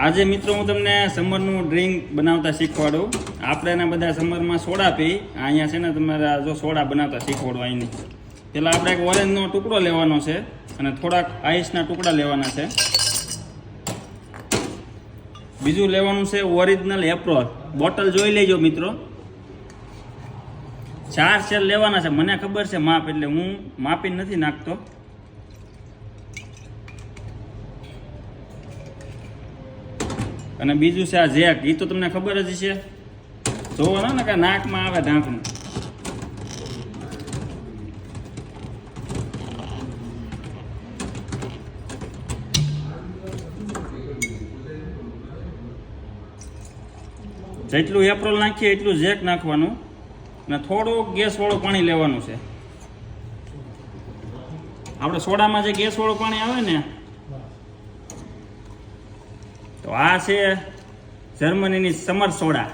આજે મિત્રો હું તમને સમરનું ડ્રિંક બનાવતા શીખવાડું. આપણે એના બધા સમરમાં સોડા પી, અહીંયા છે ને તમારે જો સોડા બનાવતા શીખવાડું. અહીંની પેલા આપણે એક ઓરેન્જનો ટુકડો લેવાનો છે અને થોડાક આઈસના ટુકડા લેવાના છે. બીજું લેવાનું છે ઓરિજિનલ એપ્રોલ બોટલ. જોઈ લેજો મિત્રો, 4 સેલ લેવાના છે. મને ખબર છે માપ, એટલે હું માપીને નથી નાખતો. અને બીજું છે આ જેક, એ તો તમને ખબર જ છે. જોવો ને કે નાકમાં આવે ઢાંકણું. જેટલું એપ્રોલ નાખીએ એટલું જેક નાખવાનું અને થોડુંક ગેસવાળું પાણી લેવાનું છે. આપણે સોડામાં જે ગેસવાળું પાણી આવે ને, તો આ છે જર્મનીની સમર સોડા.